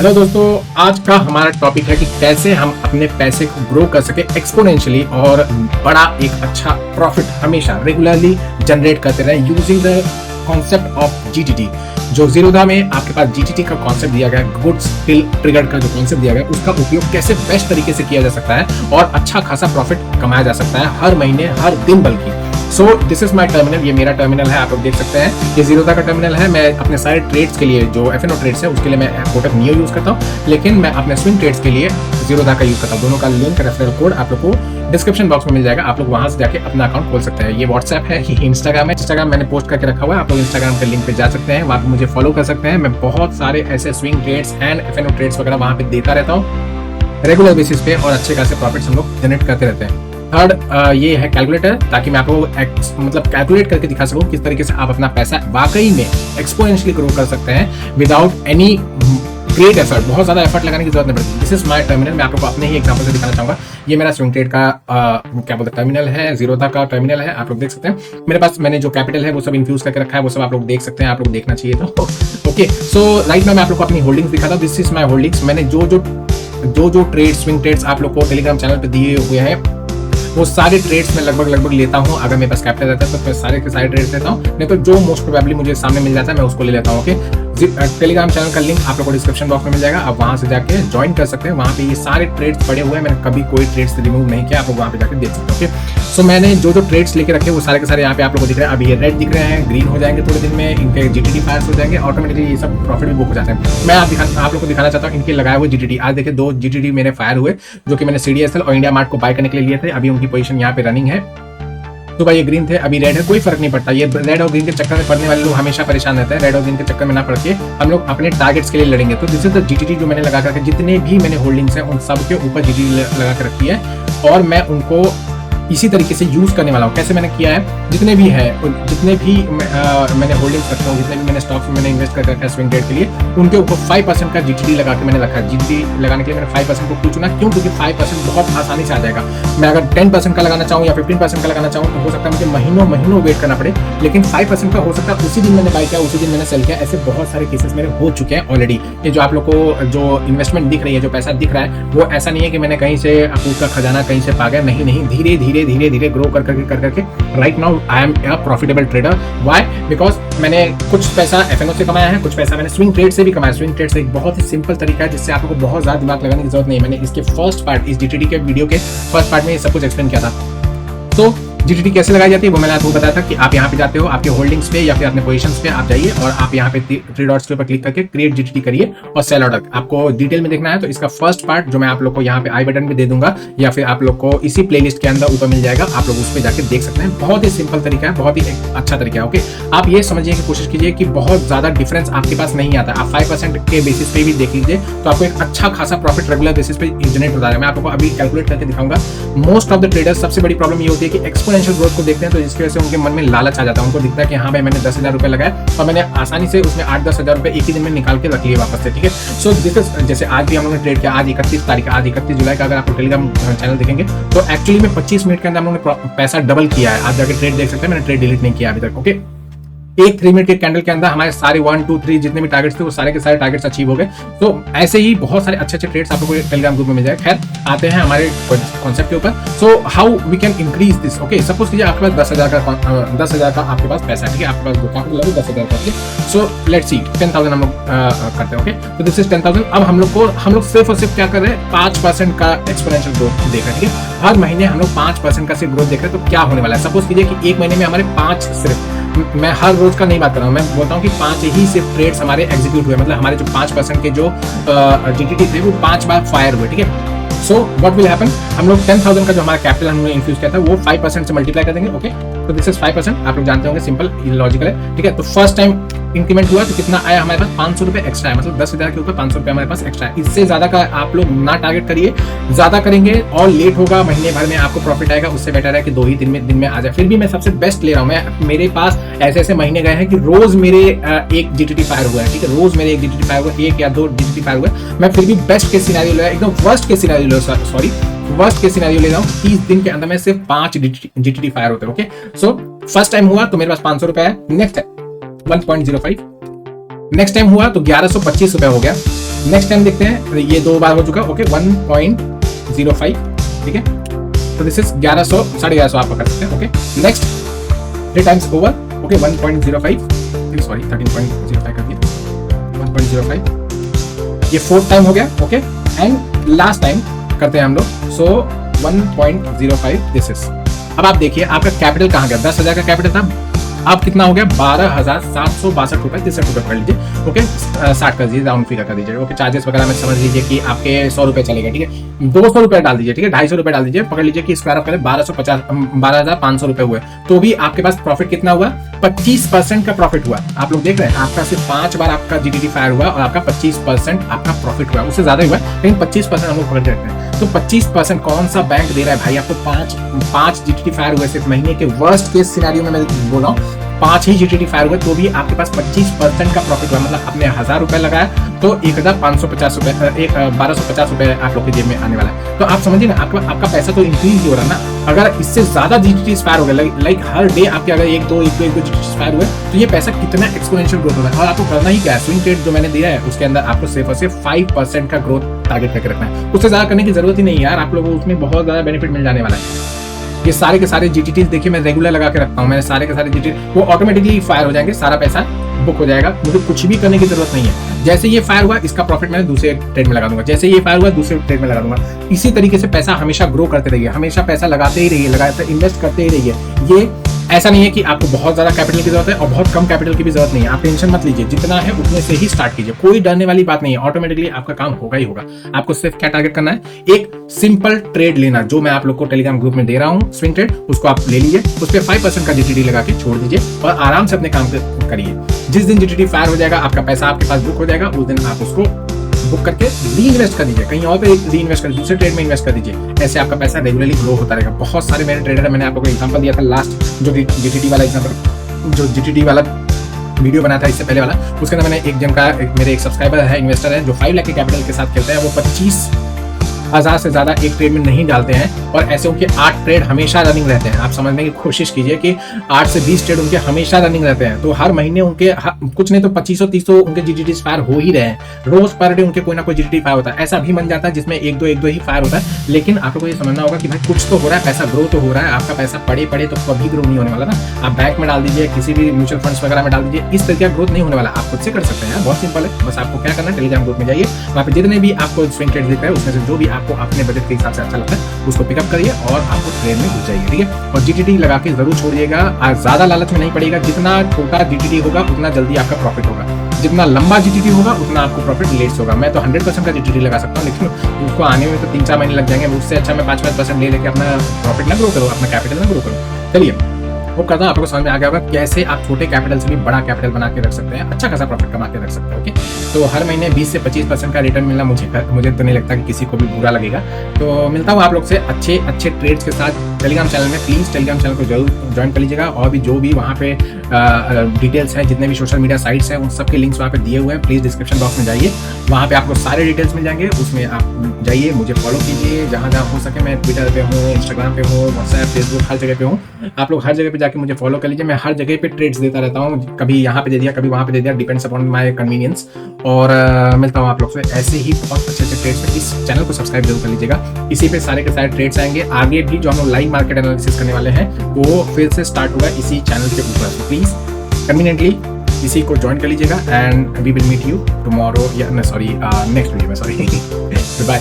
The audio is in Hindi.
हेलो दोस्तों, आज का हमारा टॉपिक है कि कैसे हम अपने पैसे को ग्रो कर सके एक्सपोनेंशियली और बड़ा एक अच्छा प्रॉफिट हमेशा रेगुलरली जनरेट करते रहे using the concept of GTT. जो जीरोधा में आपके पास जीटीटी का कॉन्सेप्ट दिया गया, गुड्स टिल ट्रिगर्ड का जो कॉन्सेप्ट दिया गया, उसका उपयोग कैसे बेस्ट तरीके से किया जा सकता है और अच्छा खासा प्रॉफिट कमाया जा सकता है हर महीने हर दिन बल्कि। So this is my terminal, ये मेरा टर्मिनल है, आप लोग देख सकते हैं ये जीरोधा का टर्मिनल है। मैं अपने सारे ट्रेड्स के लिए जो एफएनओ ट्रेड्स है उसके लिए मैं कोटक नियो यूज करता हूँ, लेकिन मैं अपने स्विंग ट्रेड्स के लिए जीरोधा का यूज करता हूँ। दोनों का लिंक रेफरल कोड आप लोग को डिस्क्रिप्शन बॉक्स में मिल जाएगा, आप लोग वहां से जाके अपना अकाउंट खोल सकते हैं। ये व्हाट्सएप है, ये इंस्टाग्राम है, इंस्टाग्राम मैंने पोस्ट करके रखा हुआ है, आप लोग इंस्टाग्राम के लिंक पे जा सकते हैं, वहां पे मुझे फॉलो कर सकते हैं। मैं बहुत सारे ऐसे swing trades and FNO trades वगैरह वहां पे देता रहता हूँ रेगुलर बेसिस पे और अच्छे खासे प्रॉफिट्स हम लोग जनरेट करते रहते हैं। थर्ड ये है कैलकुलेटर, ताकि मैं आपको मतलब कैलकुलेट करके दिखा सकूं किस तरीके से आप अपना पैसा वाकई में एक्सपोनेंशियली ग्रो कर सकते हैं विदाउट एनी ग्रेट एफर्ट। बहुत ज्यादा एफर्ट लगाने की जरूरत नहीं पड़ती। दिस इज माय टर्मिनल, मैं आपको अपने ही एग्जांपल से दिखाना चाहूंगा। ये मेरा स्विंग ट्रेड का क्या बोलते हैं टर्मिनल है, जीरोधा का टर्मिनल है, आप लोग देख सकते हैं। मेरे पास मैंने जो कैपिटल है वो सब इन्फ्यूज करके रखा है, वो सब आप लोग देख सकते हैं, आप लोग देखना चाहिए तो ओके। सो राइट नाउ मैं आप लोग को अपनी होल्डिंग्स दिखाता हूँ। This is my holdings. मैंने जो ट्रेड स्विंग ट्रेड्स आप लोग को टेलीग्राम चैनल पे दिए हुए हैं वो सारे ट्रेड्स में लगभग लेता हूँ। अगर मेरे पास कैपिटल रहता है तो मैं सारे के सारे ट्रेड्स लेता हूँ, नहीं तो जो मोस्ट प्रोबेबली मुझे सामने मिल जाता है मैं उसको ले लेता हूँ। ओके, टेलीग्राम चैनल का लिंक आप लोगों को डिस्क्रिप्शन बॉक्स में मिल जाएगा, आप वहां से जाके ज्वाइन कर सकते हैं। वहां पे ये सारे ट्रेड्स पड़े हुए हैं, मैंने कभी कोई ट्रेड्स रिमूव नहीं किया, आप लोग वहां पे जाके देख सकते हैं। ओके, सो मैंने जो ट्रेड्स लेके रखे वो सारे के सारे यहाँ पे आप लोगों को दिख रहे हैं। अभी ये रेड दिख रहे हैं, ग्रीन हो जाएंगे थोड़े दिन में, इनके जीटीटी फायर्स हो जाएंगे, ऑटोमेटिकली ये सब प्रॉफिट भी बुक हो जाते हैं। मैं आप लोग को दिखाना चाहता हूँ इनके लगाए हुए जीटीटी। आज देखिए 2 जीटीटी मेरे फायर हुए जो कि मैंने सीडीएसएल और इंडिया मार्ट को बाय करने के लिए लिए थे। अभी उनकी पोजीशन यहाँ पे रनिंग है। तो भाई ये ग्रीन थे, अभी रेड है, कोई फर्क नहीं पड़ता। ये रेड और ग्रीन के चक्कर में पड़ने वाले लोग हमेशा परेशान रहते हैं। रेड और ग्रीन के चक्कर में ना पड़ के हम लोग अपने टारगेट्स के लिए लड़ेंगे। तो दिस इज द जीटीटी जो मैंने लगा करके, जितने भी मैंने होल्डिंग्स हैं उन सब के ऊपर जीटीटी लगा कर रखी है और मैं उनको इसी तरीके से यूज करने वाला हूँ। कैसे मैंने किया है, जितने भी मैंने होल्डिंग्स रखता हूँ, जितने भी मैंने स्टॉक्स में मैंने इन्वेस्ट कर रखा है स्विंग ट्रेड के लिए, उनके ऊपर 5% का जीटीटी लगा के मैंने रखा है। जीटीटी लगाने के लिए मैंने 5% को क्यों चुना, क्यों? क्योंकि 5% बहुत आसानी से आ जाएगा। मैं अगर 10% का लगाना चाहूँ या 15% का लगाना चाहूँ तो हो सकता है मुझे महीनों वेट करना पड़े, लेकिन 5% का हो सकता है उसी दिन मैंने बाय किया, उसी दिन मैंने सेल किया। ऐसे बहुत सारे केसेस मेरे हो चुके हैं ऑलरेडी। ये जो आप लोग को जो इन्वेस्टमेंट दिख रही है, जो पैसा दिख रहा है, वो ऐसा नहीं है कि मैंने कहीं से उसका खजाना कहीं से पा गया, नहीं, धीरे ग्रो करके right now I am a profitable trader. Why? Because मैंने कुछ पैसा एफएनओ से कमाया है, कुछ पैसा मैंने स्विंग ट्रेड से भी कमाया। स्विंग ट्रेड से एक बहुत ही सिंपल तरीका है जिससे आपको बहुत ज्यादा दिमाग लगाने की जरूरत नहीं है। मैंने इसके फर्स्ट पार्ट, इस जीटीटी के वीडियो के फर्स्ट पार्ट में ये सब कुछ एक्सप्लेन किया था। तो जीटीटी कैसे लगाई जाती है वो मैंने आपको बताया था कि आप यहाँ पे जाते हो, आपके होल्डिंग्स पे या फिर अपने पोजीशंस पे आप जाइए और आप यहाँ पे 3 डॉट्स के ऊपर क्लिक करके क्रिएट जीटीटी करिए और सेल ऑर्डर। आपको डिटेल में देखना है तो इसका फर्स्ट पार्ट जो मैं आप लोग को यहाँ पे आई बटन पे दे दूंगा या फिर आप लोग को इसी प्लेलिस्ट के अंदर ऊपर मिल जाएगा, आप लोग उस पर जाकर देख सकते हैं। बहुत ही सिंपल तरीका है, बहुत ही अच्छा तरीका है। ओके, आप ये समझिए कि कोशिश कीजिए कि बहुत ज्यादा डिफरेंस आपके पास नहीं आता। आप 5% के बेसिस पे भी देख लीजिए तो आपको एक अच्छा खासा प्रॉफिट रेगुलर बेसिस पे जनरेट होता है। मैं आपको अभी कैलकुलेट करके दिखाऊंगा। मोस्ट ऑफ द ट्रेडर्स सबसे बड़ी प्रॉब्लम ये होती है कि एक्सपोनेंशियल ग्रोथ को देखते हैं तो जिसकी वजह से उनके मन में लालच आ जाता है। उनको दिखता है कि हाँ भाई मैंने 10,000 रुपए लगाए और मैंने आसानी से उसमें 8-10 हजार रुपए एक ही दिन में निकाल के रख लिए वापस से। ठीक है, सो जैसे आज भी हम लोगों ने ट्रेड किया, आज 31 तारीख, आज 31 जुलाई का अगर आप टेलीग्राम चैनल देखेंगे तो एक्चुअली में 25 मिनट के अंदर हम लोगों ने पैसा डबल किया है। आप जाकर ट्रेड देख सकते हैं, मैंने ट्रेड डिलीट नहीं किया अभी तक। ओके, एक 3 मिनट के कैंडल के अंदर हमारे सारे 1, 2, 3 जितने भी टारगेट्स थे वो सारे के सारे टारगेट्स अचीव हो गए। तो ऐसे ही बहुत सारे अच्छे ट्रेड्स आप लोगों को टेलीग्राम ग्रुप में मिल जाएगा। खैर आते हैं हमारे कॉन्सेप्ट के ऊपर। So how we can increase this. Okay, suppose कीजिए आपके पास 10,000 का आपके पास पैसा है। ठीक है, आपके पास जो कैपिटल है 10,000 का। सो लेट्स सी 10,000 हम लोग करते हैं। ओके, तो दिस इज 10,000। अब हम लोग सिर्फ और सिर्फ क्या कर रहे हैं, 5% का एक्सपोनेंशियल ग्रोथ देख रहे हैं। ठीक है, हर महीने हम लोग 5% का सिर्फ ग्रोथ देख रहे हैं। तो क्या होने वाला है, सपोज कीजिए कि एक महीने में हमारे 5 सिर्फ, मैं हर रोज का नहीं बात कर रहा हूँ, मैं बोलता हूँ कि 5 ही सिर्फ ट्रेड्स हमारे एग्जीक्यूट हुए, मतलब हमारे जो 5% के जो जीटीटी थे वो 5 बार फायर हुए। ठीक है, सो व्हाट विल हैपन, हम लोग 10,000 का जो हमारा कैपिटल हमने इन्फ्यूज किया था वो 5% से मल्टीप्लाई कर देंगे। ओके, तो दिस इज 5%, आप लोग जानते होंगे, सिंपल लॉजिकल है। ठीक है, तो फर्स्ट टाइम इंक्रीमेंट हुआ तो कितना आया हमारे पास, 500 रुपए एक्स्ट्रा है, मतलब 10,000 के ऊपर 500 रुपए हमारे पास एक्स्ट्रा है। इससे ज्यादा का आप लोग ना टारगेट करिए, ज्यादा करेंगे और लेट होगा, महीने भर में आपको प्रॉफिट आएगा। उससे बेटर है कि 2-3 दिन में आ जाए। फिर भी मैं सबसे बेस्ट ले रहा हूँ। मेरे पास ऐसे महीने गए हैं कि रोज मेरे एक जीटीटी फायर हुआ है। ठीक है, रोज मेरे एक जीटीटी फायर हुआ, 1 या 2 जीटीटी फायर हुआ। मैं फिर भी बेस्ट के सिनेरियो ले रहा, एकदम वर्स्ट के सिनेरियो ले रहा, वर्स्ट के सिनेरियो ले रहा हूँ। 30 दिन के अंदर में सिर्फ 5 जीटीटी फायर होते हैं। ओके, सो फर्स्ट टाइम हुआ तो मेरे पास 500 रुपए है, नेक्स्ट है 1.05, नेक्स्ट टाइम हुआ तो 1125 रुपए हो गया, नेक्स्ट टाइम देखते हैं, ये 2 बार हो चुका, ओके 1.05, ठीक है। तो दिस इज 1100, 1150 आप पकड़ सकते हैं, okay. Next 3 times over, okay 1.05, sorry 13.05 कर दिया, 1.05, ये 4th टाइम हो गया, ओके। एंड लास्ट टाइम करते हैं हम लोग, सो 1.05 दिस इज। अब आप देखिए आपका कैपिटल कहाँ गया, 10,000 का कैपिटल था, अब कितना हो गया 12,762 रुपए 63 रुपए पकड़ लीजिए, ओके। 60 कर दीजिए, राउंड फिगर कर दीजिए, ओके। चार्जेस वगैरह में समझ लीजिए कि आपके 100 रुपए चलेगा, ठीक है। 200 रुपए डाल दीजिए, ठीक है, 250 रुपए डाल दीजिए, पकड़ लीजिए कि स्क्वायर ऑफ करें 12,500 रुपए हुए, तो भी आपके पास प्रॉफिट कितना हुआ, 25% का प्रॉफिट हुआ। आप लोग देख रहे हैं, आपका सिर्फ 5 बार आपका जीटीटी फायर हुआ और आपका 25% आपका प्रॉफिट हुआ, उससे ज्यादा हुआ, लेकिन 25% हम लोग पकड़ रखते हैं। तो 25% कौन सा बैंक दे रहा है भाई आपको? 5 जीटीटी फायर हुए सिर्फ महीने के, वर्स्ट केस सिनेरियो में मैं बोल रहा हूँ 5 ही जीटीटी फायर हुए, तो भी आपके पास 25% का प्रॉफिट हुआ। मतलब आपने 1000 रुपए लगाया तो 1550 रुपए, 1250 रुपए आप लोग के जेब में आने वाला है। तो आप समझिए ना, आपका पैसा तो इंक्रीज ही हो रहा है ना। अगर इससे ज्यादा जीटीटी फायर हो गया, लाइक हर डे आपके अगर 1-2 जीटीटी फायर हुए, तो ये पैसा कितना एक्सपोनेंशियल ग्रोथ हो रहा है। और आपको करना ही क्या है, स्विंग ट्रेड जो मैंने दिया है उसके अंदर आपको सिर्फ और सिर्फ 5% का ग्रोथ टारगेट करके रखना है, उससे ज्यादा करने की जरूरत ही नहीं है यार। आप लोगों को उसमें बहुत ज्यादा बेनिफिट मिल जाने वाला है। ये सारे के सारे जीटीटी देखिए मैं रेगुलर लगा के रखता हूँ, मैंने सारे के सारे जीटीटी वो ऑटोमेटिकली फायर हो जाएंगे, सारा पैसा बुक हो जाएगा, मुझे कुछ भी करने की जरूरत नहीं है। जैसे ये फायर हुआ इसका प्रॉफिट मैंने दूसरे ट्रेड में लगा दूंगा, जैसे ये फायर हुआ दूसरे ट्रेड में लगा दूंगा। इसी तरीके से पैसा हमेशा ग्रो करते रहिए, हमेशा पैसा लगाते ही रहिए, लगाते इन्वेस्ट करते ही रहिए। ये ऐसा नहीं है कि आपको बहुत ज्यादा कैपिटल की जरूरत है और बहुत कम कैपिटल की भी जरूरत नहीं है, आप टेंशन मत लीजिए, जितना है उतने से ही स्टार्ट कीजिए, कोई डरने वाली बात नहीं है, ऑटोमेटिकली आपका काम होगा ही होगा। आपको सिर्फ क्या टारगेट करना है, एक सिंपल ट्रेड लेना, जो मैं आप लोग को टेलीग्राम ग्रुप में दे रहा हूँ, स्विंग ट्रेड, उसको आप ले लीजिए, उस पर 5% का जीटीटी लगा के छोड़ दीजिए और आराम से अपने काम करिए। जिस दिन जीटीटी फायर हो जाएगा, आपका पैसा आपके पास बुक हो जाएगा, उस दिन आप उसको बुक करके री इन्वेस्ट कर दीजिए, कहीं और पे री इन्वेस्ट कर, दूसरे ट्रेड में इन्वेस्ट कर दीजिए। ऐसे आपका पैसा रेगुलरली ग्रो होता रहेगा। बहुत सारे मेरे ट्रेडर है, मैंने आपको एग्जांपल दिया था लास्ट जो जीटीटी वाला एग्जांपल, जो जीटीटी वाला वीडियो बनाया था इससे पहले वाला, उसके अंदर मैंने एक जन का मेरे एक सब्सक्राइबर है, इन्वेस्टर है, जो 5 लाख के कैपिटल के साथ खेलते हैं, वो 25,000 से ज्यादा एक ट्रेड में नहीं डालते हैं और ऐसे उनके 8 ट्रेड हमेशा रनिंग रहते हैं। आप समझने की कोशिश कीजिए कि 8 से 20 ट्रेड उनके हमेशा रनिंग रहते हैं, तो हर महीने उनके कुछ नहीं तो 2500-3000 उनके जीटीटी फायर हो ही रहे हैं, रोज पर डे उनके कोई ना कोई जीटीटी फायर होता है। ऐसा भी बन जाता है जिसमें एक दो ही फायर होता है, लेकिन आप लोगों को ये समझना होगा कि भाई कुछ तो हो रहा है, पैसा ग्रो तो हो रहा है। आपका पैसा पड़े तो कभी ग्रो नहीं होने वाला ना, आप बैंक में डाल दीजिए, किसी भी म्यूचुअल फंड्स वगैरह में डाल दीजिए, इस तरीके का ग्रोथ नहीं होने वाला। आप खुद से कर सकते हैं, बहुत सिंपल है, बस आपको क्या करना है, टेलीग्राम ग्रुप में जाइए, वहाँ पे जितने भी आपको स्विंग ट्रेड दिख रहे हैं उसमें से जो भी आपको अपने बजट के हिसाब से अच्छा लगता है उसको पिकअप करिए और आपको ट्रेड में घुस जाइए, ठीक है। और जीटीटी लगा के जरूर छोड़िएगा, ज्यादा लालच में नहीं पड़ेगा, जितना छोटा जीटीटी होगा उतना जल्दी आपका प्रॉफिट होगा, जितना लंबा जीटीटी होगा उतना आपको प्रॉफिट लेट होगा। मैं तो 100% का जीटीटी लगा सकता हूँ, लेकिन उसको आने में तो 3-4 महीने लग जाएंगे, उससे अच्छा मैं 5% ले लेके अपना प्रॉफिट ना ग्रो करो, अपना कैपिटल ना ग्रो करो। चलिए, वो करता हूँ आपको समझ में आ गया होगा कैसे आप छोटे कैपिटल से भी बड़ा कैपिटल बना के रख सकते हैं, अच्छा खासा प्रॉफिट कमा के रख सकते हैं, ओके। तो हर महीने 20 से 25% का रिटर्न मिलना मुझे तो नहीं लगता कि किसी को भी बुरा लगेगा। तो मिलता हूँ आप लोग से अच्छे ट्रेड्स के साथ टेलीग्राम चैनल में। प्लीज़ टेलीग्राम चैनल को जरूर ज्वाइन कर लीजिएगा, और भी जो भी वहाँ पे डिटेल्स हैं, जितने भी सोशल मीडिया साइट्स हैं, उन सब के लिंक्स वहाँ पे दिए हुए हैं। प्लीज़ डिस्क्रिप्शन बॉक्स में जाइए, वहाँ पे आपको सारे डिटेल्स मिल जाएंगे, उसमें आप जाइए, मुझे फॉलो कीजिए जहाँ जहाँ हो सके। मैं ट्विटर पे हूँ, इंस्टाग्राम पे हूँ, व्हाट्सएप, फेसबुक, हर जगह पे हूँ। आप लोग हर जगह पे जाके मुझे फॉलो कर लीजिए। मैं हर जगह पे ट्रेड्स देता रहता हूँ, कभी यहाँ पे दे दिया, कभी वहाँ पे दे दिया, डिपेंड्स अपॉन माय कन्वीनियंस। और मिलता हूँ आप लोग से ऐसे ही बहुत अच्छे ट्रेड्स में। इस चैनल को सब्सक्राइब जरूर कर लीजिएगा, इसी पे सारे के सारे ट्रेड्स आएंगे। आगे भी जो हम लोग लाइव मार्केट एनालिसिस करने वाले हैं वो फिर से स्टार्ट होगा इसी चैनल के ऊपर। तो प्लीज कन्वीनियंटली इसी को ज्वाइन कर लीजिएगा, and we will meet you tomorrow, या सॉरी नेक्स्ट वीडियो में, सॉरी बाय।